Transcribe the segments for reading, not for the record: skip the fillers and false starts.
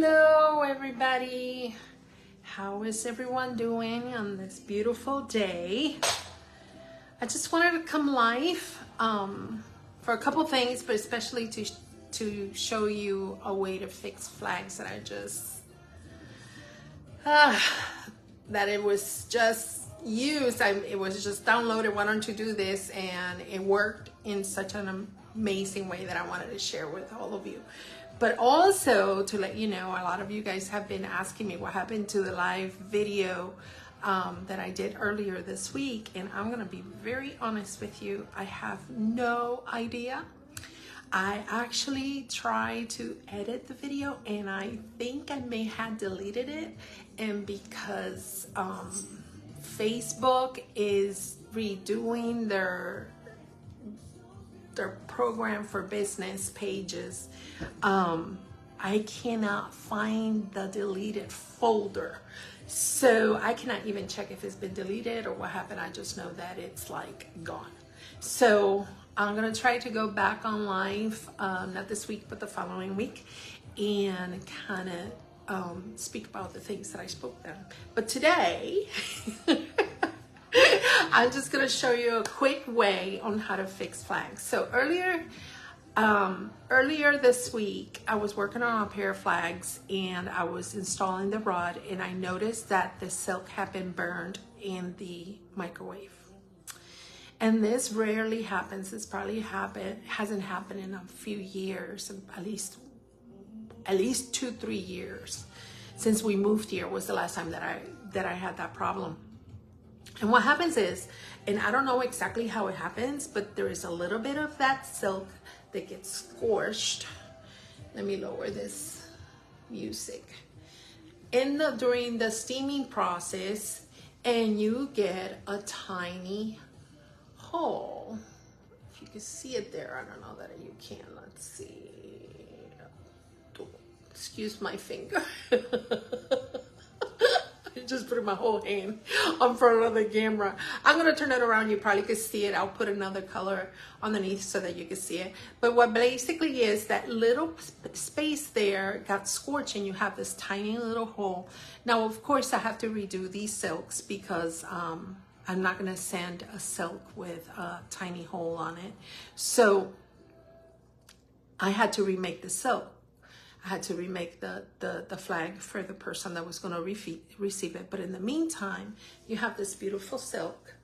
Hello everybody, how is everyone doing on this beautiful day? I just wanted to come live for a couple things, but especially to show you a way to fix flags that I just that it was just used. It was just downloaded, why don't you do this, and it worked in such an amazing way that I wanted to share with all of you. But also to let you know, a lot of you guys have been asking me what happened to the live video that I did earlier this week, and I'm gonna be very honest with you, I have no idea. I actually tried to edit the video and I think I may have deleted it, and because Facebook is redoing their program for business pages, I cannot find the deleted folder, so I cannot even check if it's been deleted or what happened. I just know that it's like gone. So I'm gonna try to go back on live, not this week but the following week, and kind of speak about the things that I spoke then. But today I'm just gonna show you a quick way on how to fix flags. So earlier this week, I was working on a pair of flags and I was installing the rod, and I noticed that the silk had been burned in the microwave. And this rarely happens. This probably hasn't happened in a few years, at least 2-3 years. Since we moved here was the last time that I had that problem. And what happens is, and I don't know exactly how it happens, but there is a little bit of that silk that gets scorched. Let me lower this music. During the steaming process, and you get a tiny hole. If you can see it there, I don't know that you can. Let's see. Excuse my finger. Just putting my whole hand on front of the camera. I'm gonna turn it around. You probably could see it. I'll put another color underneath so that you can see it. But what basically is that little space there got scorched and you have this tiny little hole. Now, of course, I have to redo these silks because I'm not gonna send a silk with a tiny hole on it. So I had to remake the silk. I had to remake the flag for the person that was going to receive it. But in the meantime, you have this beautiful silk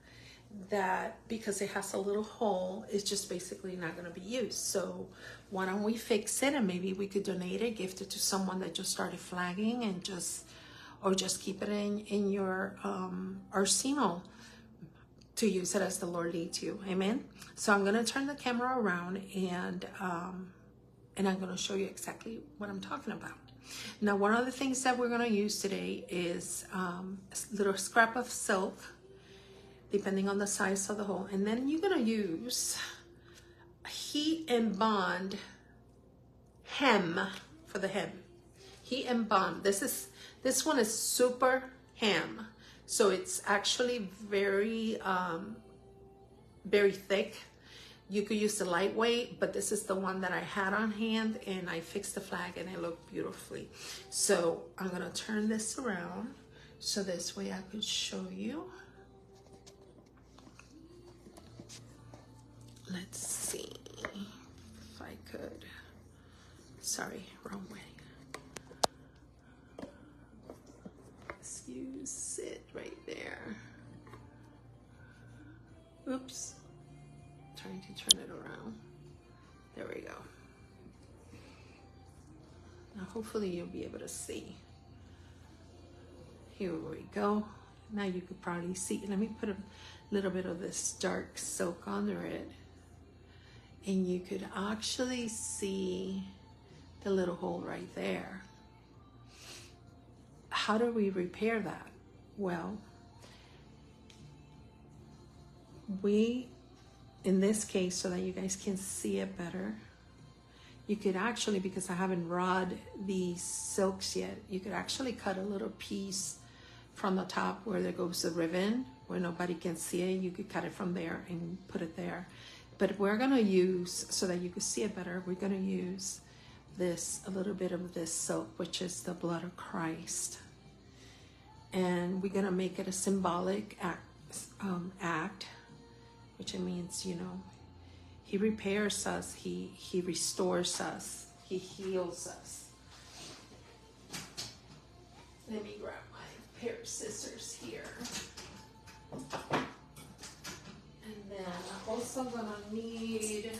that, because it has a little hole, is just basically not going to be used. So why don't we fix it, and maybe we could donate it, gift it to someone that just started flagging, and just keep it in your arsenal to use it as the Lord leads you. Amen. So I'm going to turn the camera around, and I'm going to show you exactly what I'm talking about. Now, one of the things that we're going to use today is a little scrap of silk, depending on the size of the hole. And then you're going to use heat and bond hem for the hem. Heat and bond. This one is super hem. So it's actually very, very thick. You could use the lightweight, but this is the one that I had on hand, and I fixed the flag and it looked beautifully. So I'm gonna turn this around so this way I could show you. Let's see if I could. Sorry, wrong way. Let's use it right there. Oops. Trying to turn it around. There we go. Now hopefully you'll be able to see. Here we go. Now you could probably see. Let me put a little bit of this dark silk under it, and you could actually see the little hole right there. How do we repair that? Well, in this case, so that you guys can see it better, you could actually, because I haven't rod these silks yet, you could actually cut a little piece from the top where there goes the ribbon, where nobody can see it. You could cut it from there and put it there. But we're gonna use, so that you can see it better, we're gonna use a little bit of this silk, which is the blood of Christ. And we're gonna make it a symbolic act, which it means, you know, he repairs us, he restores us, he heals us. Let me grab my pair of scissors here. And then I'm also gonna need, I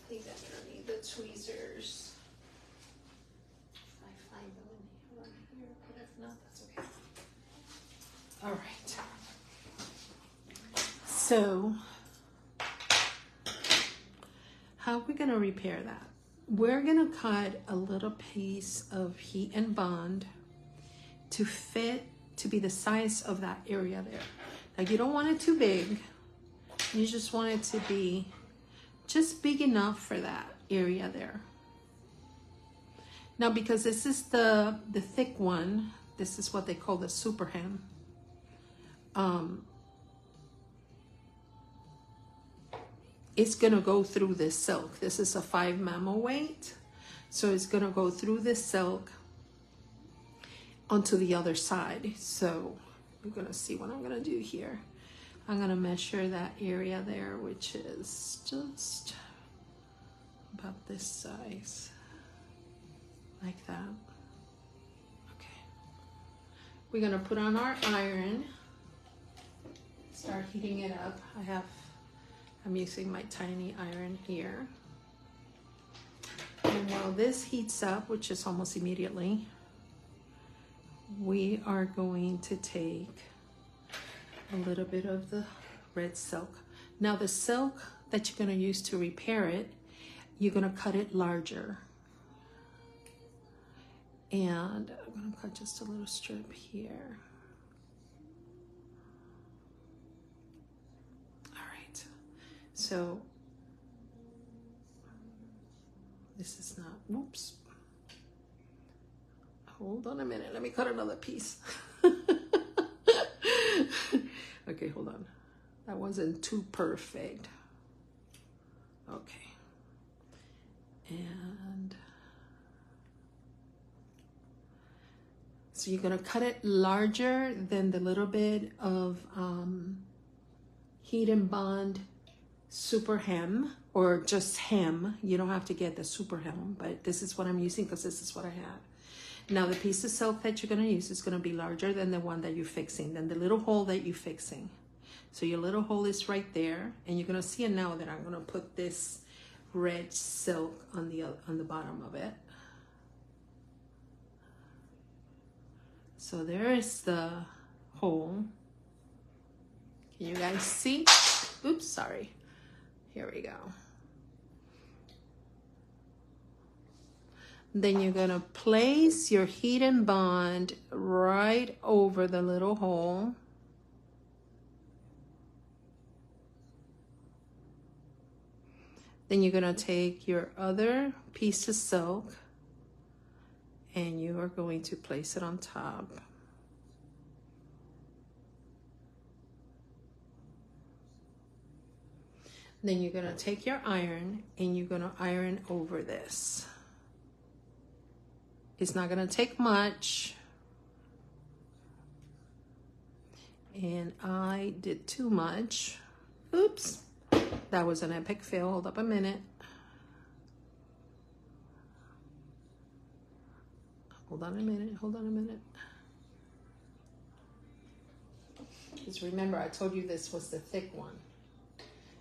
think I'm gonna need the tweezers. If I find them in here, but if not, that's okay. All right. So, how are we gonna repair that? We're gonna cut a little piece of heat and bond to fit, to be the size of that area there. Now you don't want it too big. You just want it to be just big enough for that area there. Now because this is the thick one, this is what they call the super hem. It's gonna go through this silk. This is a 5 mammo weight. So it's gonna go through this silk onto the other side. So we're gonna see what I'm gonna do here. I'm gonna measure that area there, which is just about this size, like that. Okay. We're gonna put on our iron, start heating it up. I'm using my tiny iron here. And while this heats up, which is almost immediately, we are going to take a little bit of the red silk. Now the silk that you're going to use to repair it, you're going to cut it larger. And I'm going to cut just a little strip here. So this is not, whoops. Hold on a minute, let me cut another piece. Okay, hold on. That wasn't too perfect. Okay. And so you're gonna cut it larger than the little bit of heat and bond super hem, or just hem. You don't have to get the super hem, but this is what I'm using because this is what I have. Now the piece of silk that you're going to use is going to be larger than the one that you're fixing, than the little hole that you're fixing. So your little hole is right there, and you're going to see it now that I'm going to put this red silk on the bottom of it. So there is the hole. Can you guys see? Oops, sorry. Here we go. Then you're gonna place your heat and bond right over the little hole. Then you're gonna take your other piece of silk and you are going to place it on top. Then you're gonna take your iron and you're gonna iron over this. It's not gonna take much. And I did too much. Oops, that was an epic fail. Hold up a minute. Hold on a minute, hold on a minute. Because remember, I told you this was the thick one.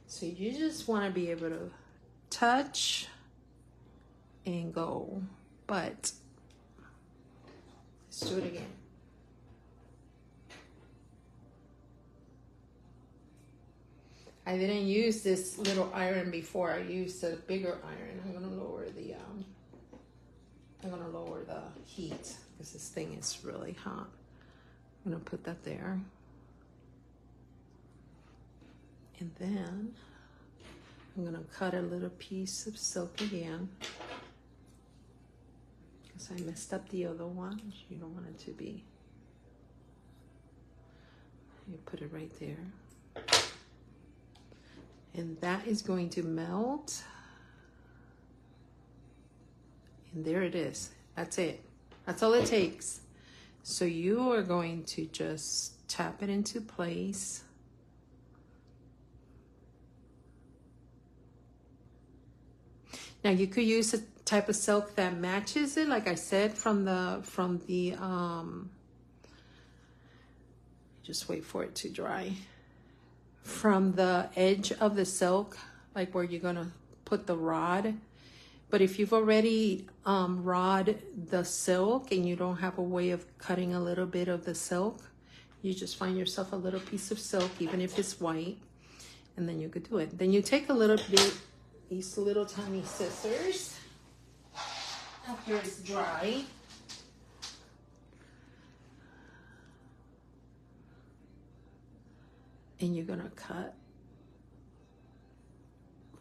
So you just want to be able to touch and go, but let's do it again. I didn't use this little iron before. I used a bigger iron. I'm gonna lower the heat because this thing is really hot. I'm gonna put that there. And then I'm gonna cut a little piece of silk again because I messed up the other one. You don't want it to be. You put it right there. And that is going to melt. And there it is. That's it. That's all it takes. So you are going to just tap it into place. Now you could use a type of silk that matches it, like I said, from the just wait for it to dry. From the edge of the silk, like where you're gonna put the rod. But if you've already rod the silk and you don't have a way of cutting a little bit of the silk, you just find yourself a little piece of silk, even if it's white, and then you could do it. Then you take a little bit, these little tiny scissors, after it's dry. And you're gonna cut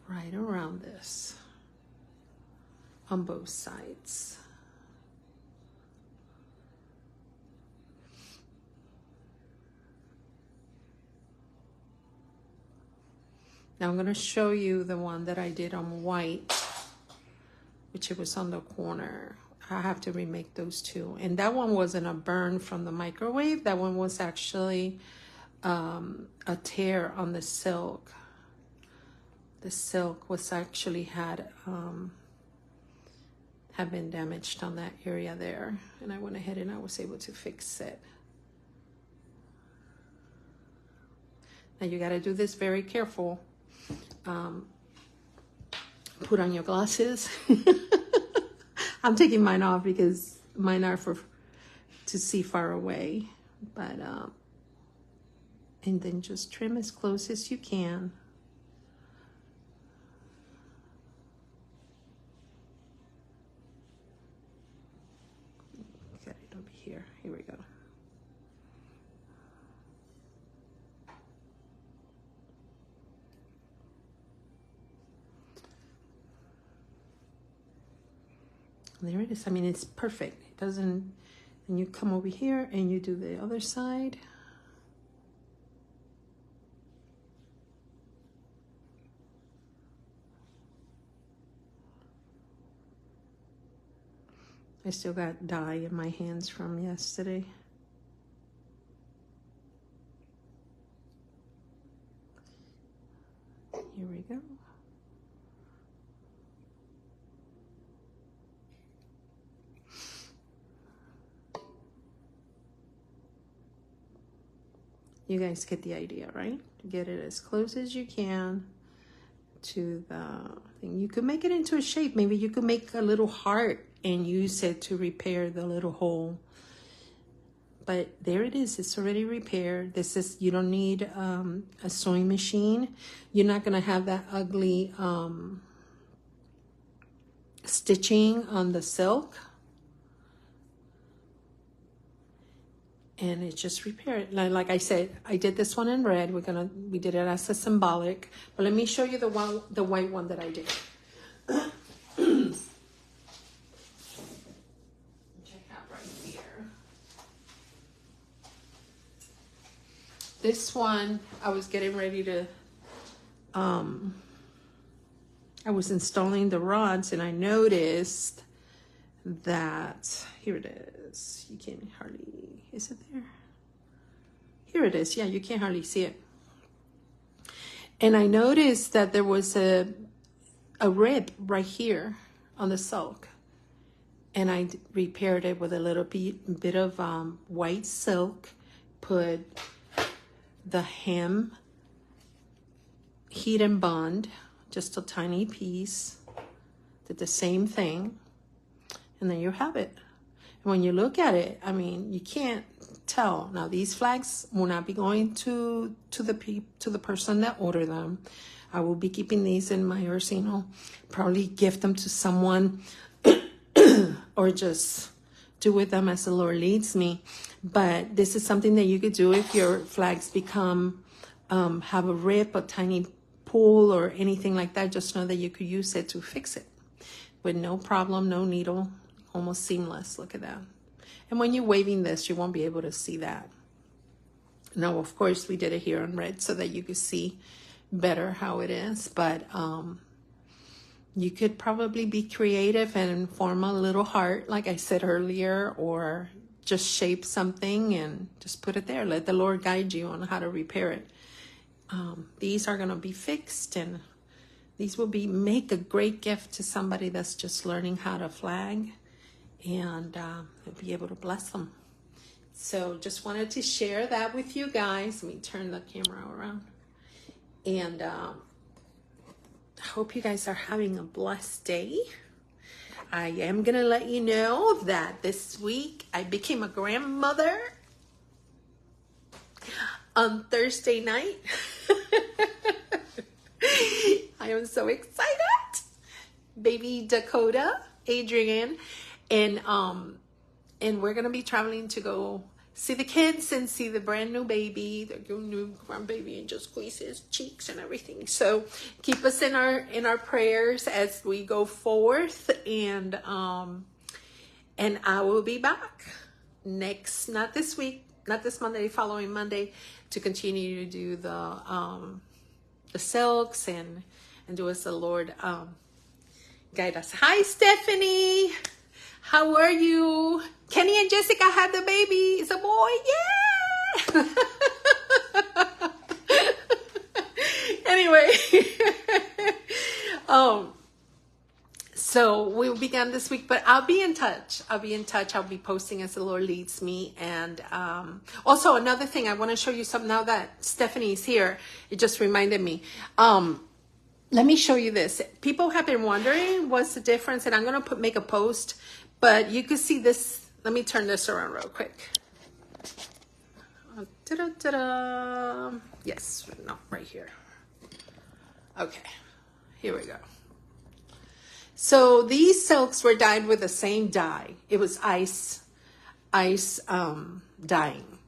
right around this on both sides. Now I'm going to show you the one that I did on white, which it was on the corner. I have to remake those two. And that one wasn't a burn from the microwave. That one was actually a tear on the silk. The silk was actually had been damaged on that area there. And I went ahead and I was able to fix it. Now you got to do this very careful. Put on your glasses. I'm taking mine off because mine are to see far away. But and then just trim as close as you can. Got it over here. Here we go. There it is. I mean, it's perfect. It doesn't, and you come over here and you do the other side. I still got dye in my hands from yesterday. Here we go. You guys get the idea, right? Get it as close as you can to the thing. You could make it into a shape. Maybe you could make a little heart and use it to repair the little hole. But there it is. It's already repaired. This is, you don't need a sewing machine. You're not going to have that ugly stitching on the silk. And it's just repaired. Like I said, I did this one in red. We did it as a symbolic. But let me show you the white one that I did. Check out right here. This one, I was getting ready to, I was installing the rods and I noticed that, here it is. You can't hardly, is it there? Here it is. Yeah, you can't hardly see it. And I noticed that there was a rib right here on the silk. And I repaired it with a little bit of white silk, put the hem, heat and bond, just a tiny piece, did the same thing, and then you have it. And when you look at it, I mean, you can't tell. Now these flags will not be going to the person that ordered them. I will be keeping these in my arsenal, probably gift them to someone or just do with them as the Lord leads me. But this is something that you could do if your flags become, have a rip, a tiny pull or anything like that. Just know that you could use it to fix it with no problem, no needle, almost seamless. Look at that. And when you're waving this, you won't be able to see that. Now, of course, we did it here on red so that you could see better how it is. But You could probably be creative and form a little heart, like I said earlier, or just shape something and just put it there. Let the Lord guide you on how to repair it. These are going to be fixed, and these will make a great gift to somebody that's just learning how to flag, and be able to bless them. So just wanted to share that with you guys. Let me turn the camera around. And I hope you guys are having a blessed day. I am going to let you know that this week I became a grandmother on Thursday night. I am so excited. Baby Dakota, Adrian, and we're going to be traveling to go see the kids and see the brand new baby, the new grandbaby, and just squeeze his cheeks and everything. So keep us in our prayers as we go forth, and I will be back not this week, not this Monday, following Monday, to continue to do the silks and do as the Lord guide us. Hi, Stephanie. How are you? Kenny and Jessica had the baby. It's a boy. Yeah. Anyway, so we'll begin this week, but I'll be in touch. I'll be posting as the Lord leads me. And also another thing, I want to show you something now that Stephanie's here. It just reminded me. Let me show you this. People have been wondering what's the difference, and I'm going to make a post, but you can see this. Let me turn this around real quick. Yes, no, right here. Okay, here we go. So these silks were dyed with the same dye. It was ice dyeing.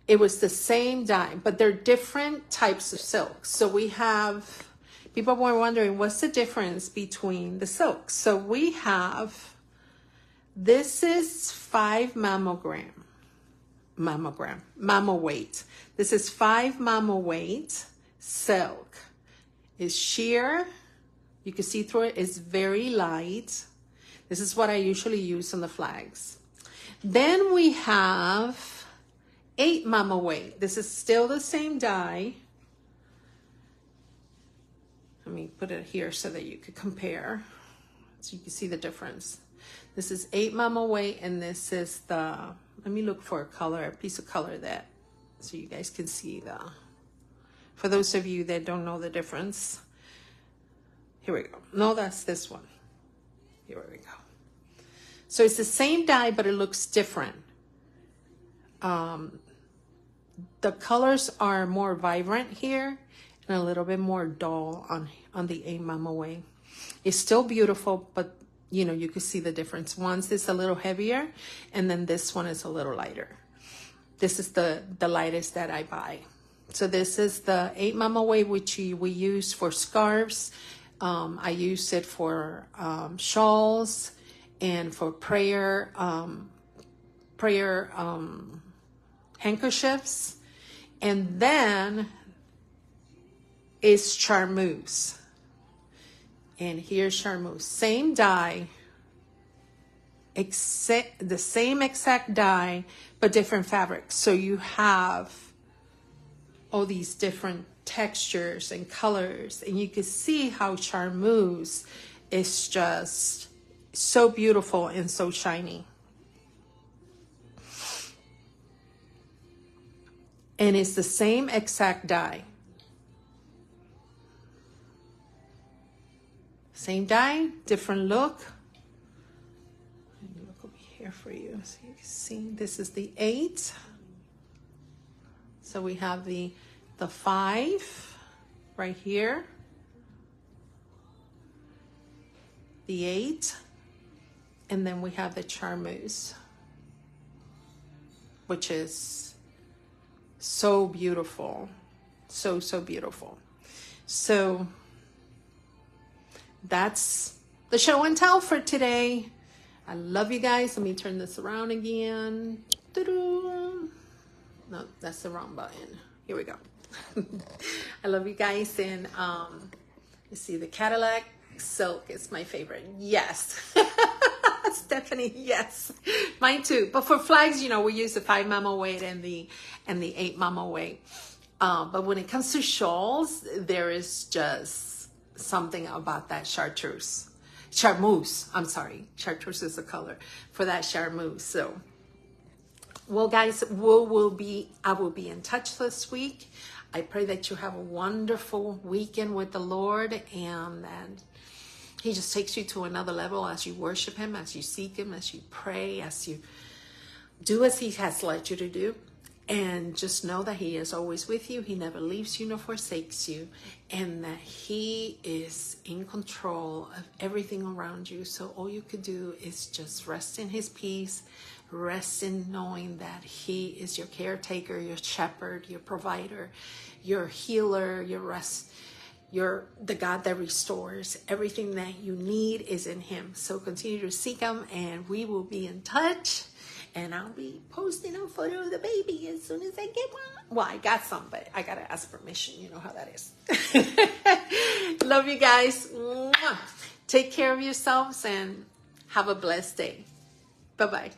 It was the same dye, but they're different types of silks. So we have, people were wondering, what's the difference between the silks? So we have, this is 5 mammo weight. This is 5 mammo weight silk. It's sheer. You can see through it. It's very light. This is what I usually use on the flags. Then we have 8 mammo weight. This is still the same dye. Let me put it here so that you could compare, so you can see the difference. This is 8 mammo weight, and this is the, let me look for a piece of color that, so you guys can see for those of you that don't know the difference. Here we go. No, that's this one. Here we go. So it's the same dye, but it looks different. The colors are more vibrant here and a little bit more dull on the 8 mammo weight. It's still beautiful, but you know, you can see the difference. One's is a little heavier, and then this one is a little lighter. This is the lightest that I buy. So this is the 8 mammo weight, which we use for scarves. I use it for shawls and for prayer handkerchiefs. And then is charmeuse. And here's charmeuse. Same dye, the same exact dye, but different fabrics. So you have all these different textures and colors, and you can see how charmeuse is just so beautiful and so shiny. And it's the same exact dye. Same dye, different look. Let me look over here for you so you can see. This is the 8. So we have the 5 right here. The 8. And then we have the charmeuse, which is so beautiful. So beautiful. So that's the show and tell for today. I love you guys. Let me turn this around again. No, that's the wrong button. Here we go. I love you guys. And you see the Cadillac. Silk is my favorite. Yes. Stephanie, yes. Mine too. But for flags, you know, we use the 5 mama weight and the 8 mama weight. But when it comes to shawls, there is just something about that chartreuse. I'm sorry. Chartreuse is the color for that chartreuse. So, well, guys, I will be in touch this week. I pray that you have a wonderful weekend with the Lord, and that He just takes you to another level as you worship Him, as you seek Him, as you pray, as you do as He has led you to do. And just know that He is always with you. He never leaves you nor forsakes you. And that He is in control of everything around you. So all you could do is just rest in His peace. Rest in knowing that He is your caretaker, your shepherd, your provider, your healer, you're the God that restores. Everything that you need is in Him. So continue to seek Him, and we will be in touch. And I'll be posting a photo of the baby as soon as I get one. Well, I got some, but I got to ask permission. You know how that is. Love you guys. Take care of yourselves and have a blessed day. Bye-bye.